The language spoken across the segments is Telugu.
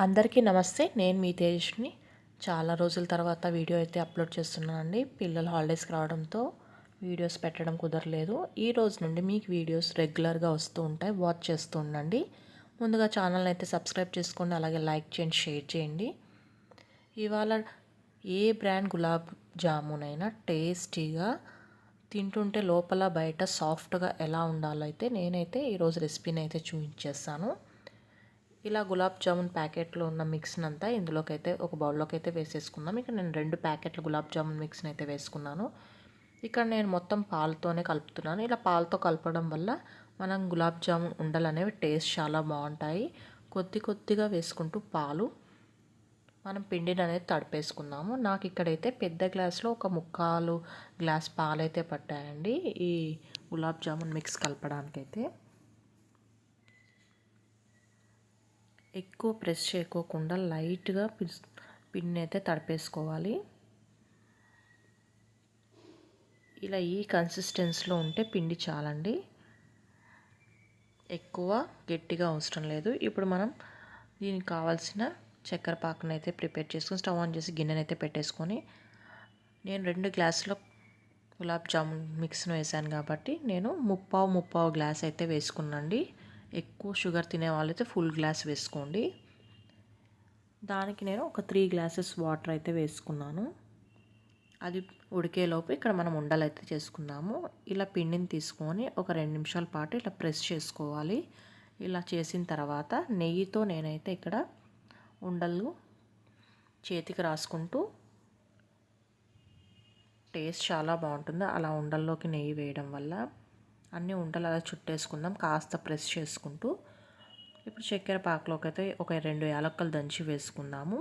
అందరికీ నమస్తే. నేను మీ తేజస్విని. చాలా రోజుల తర్వాత వీడియో అయితే అప్లోడ్ చేస్తున్నానండి. పిల్లలు హాలిడేస్కి రావడంతో వీడియోస్ పెట్టడం కుదరలేదు. ఈ రోజు నుండి మీకు వీడియోస్ రెగ్యులర్గా వస్తూ ఉంటాయి. వాచ్ చేస్తూ ఉండండి. ముందుగా ఛానల్ని అయితే సబ్స్క్రైబ్ చేసుకోండి. అలాగే లైక్ చేయండి, షేర్ చేయండి. ఇవాళ ఏ బ్రాండ్ గులాబ్ జామున్ అయినా టేస్టీగా తింటుంటే లోపల బయట సాఫ్ట్గా ఎలా ఉండాలో అయితే నేనైతే ఈరోజు రెసిపీని అయితే చూపించేస్తాను. ఇలా గులాబ్ జామున్ ప్యాకెట్లో ఉన్న మిక్స్ని అంతా ఇందులోకి అయితే ఒక బౌల్లోకి అయితే వేసేసుకుందాం. ఇక్కడ నేను 2 ప్యాకెట్లు గులాబ్ జామున్ మిక్స్ని అయితే వేసుకున్నాను. ఇక్కడ నేను మొత్తం పాలతోనే కలుపుతున్నాను. ఇలా పాలతో కలపడం వల్ల మనం గులాబ్ జామున్ ఉండలు అనేవి టేస్ట్ చాలా బాగుంటాయి. కొద్దిగా వేసుకుంటూ పాలు మనం పిండిని అనేది తడిపేసుకుందాము. నాకు ఇక్కడైతే పెద్ద గ్లాస్లో ఒక 3/4 గ్లాస్ పాలైతే పట్టాయండి ఈ గులాబ్ జామున్ మిక్స్ కలపడానికైతే. ఎక్కువ ప్రెస్ చేయకోకుండా లైట్గా పిండిని అయితే తడిపేసుకోవాలి. ఇలా ఈ కన్సిస్టెన్సీలో ఉంటే పిండి చాలండి, ఎక్కువ గట్టిగా అవసరం లేదు. ఇప్పుడు మనం దీనికి కావాల్సిన చక్కెర పాకను అయితే ప్రిపేర్ చేసుకొని స్టవ్ ఆన్ చేసి గిన్నెని అయితే పెట్టేసుకొని, నేను 2 గ్లాసుల గులాబ్ జామున్ మిక్స్ను వేసాను కాబట్టి నేను ముప్పావు గ్లాస్ అయితే వేసుకున్నాండి. ఎక్కువ షుగర్ తినే వాళ్ళైతే ఫుల్ గ్లాస్ వేసుకోండి. దానికి నేను ఒక 3 గ్లాసెస్ వాటర్ అయితే వేసుకున్నాను. అది ఉడికేలోపు ఇక్కడ మనం ఉండలు అయితే చేసుకుందాము. ఇలా పిండిని తీసుకొని ఒక 2 నిమిషాల పాటు ఇలా ప్రెస్ చేసుకోవాలి. ఇలా చేసిన తర్వాత నెయ్యితో నేనైతే ఇక్కడ ఉండలు చేతికి రాసుకుంటూ, టేస్ట్ చాలా బాగుంటుంది అలా ఉండల్లోకి నెయ్యి వేయడం వల్ల. అన్ని ఉండలు అలా చుట్టేసుకుందాం కాస్త ప్రెస్ చేసుకుంటూ. ఇప్పుడు చక్కెర పాకలోకి అయితే ఒక 2 యాలక్కలు దంచి వేసుకుందాము.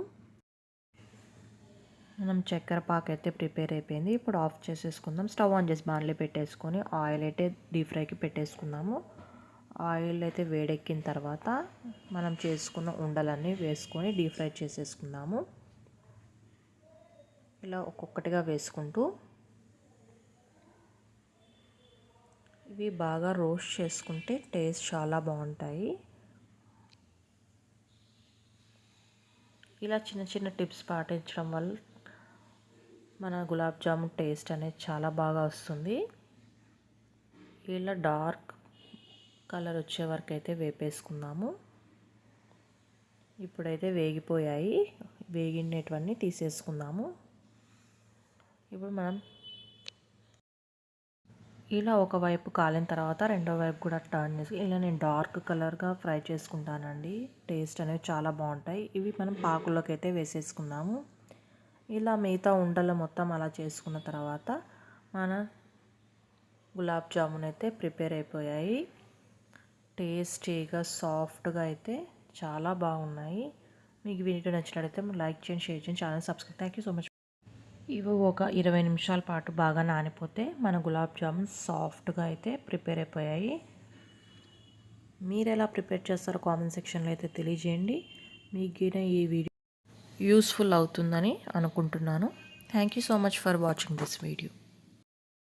మనం చక్కెర పాక అయితే ప్రిపేర్ అయిపోయింది. ఇప్పుడు ఆఫ్ చేసేసుకుందాం. స్టవ్ ఆన్ చేసి బాణలి పెట్టేసుకొని ఆయిల్ అయితే డీప్ ఫ్రైకి పెట్టేసుకుందాము. ఆయిల్ అయితే వేడెక్కిన తర్వాత మనం చేసుకున్న ఉండలన్నీ వేసుకొని డీప్ ఫ్రై చేసేసుకుందాము. ఇలా ఒక్కొక్కటిగా వేసుకుంటూ ఇవి బాగా రోస్ట్ చేసుకుంటే టేస్ట్ చాలా బాగుంటాయి. ఇలా చిన్న టిప్స్ పాటించడం వల్ల మన గులాబ్ జామున్ టేస్ట్ అనేది చాలా బాగా వస్తుంది. ఇలా డార్క్ కలర్ వచ్చే వరకు అయితే వేపేసుకుందాము. ఇప్పుడైతే వేగిపోయాయి. వేగినటువన్నీ తీసేసుకుందాము. ఇప్పుడు మనం ఇలా ఒకవైపు కాలిన తర్వాత రెండో వైపు కూడా టర్న్ చేసి ఇలా నేను డార్క్ కలర్గా ఫ్రై చేసుకుంటానండి. టేస్ట్ అనేవి చాలా బాగుంటాయి. ఇవి మనం పాకుల్లోకి అయితే వేసేసుకుందాము. ఇలా మిగతా ఉండలు మొత్తం అలా చేసుకున్న తర్వాత మన గులాబ్ జామున్ అయితే ప్రిపేర్ అయిపోయాయి. టేస్టీగా సాఫ్ట్గా అయితే చాలా బాగున్నాయి. మీకు వీడియో నచ్చినట్లయితే లైక్ చేయండి, షేర్ చేయండి, channel subscribe. Thank you so much. ఇవి ఒక 20 నిమిషాల పాటు బాగా నానిపోతే మన గులాబ్ జామున్ సాఫ్ట్గా అయితే ప్రిపేర్ అయిపోయాయి. మీరు ఎలా ప్రిపేర్ చేస్తారో కామెంట్ సెక్షన్లో అయితే తెలియజేయండి. మీకు ఈ వీడియో యూస్ఫుల్ అవుతుందని అనుకుంటున్నాను. Thank you so much for watching this video.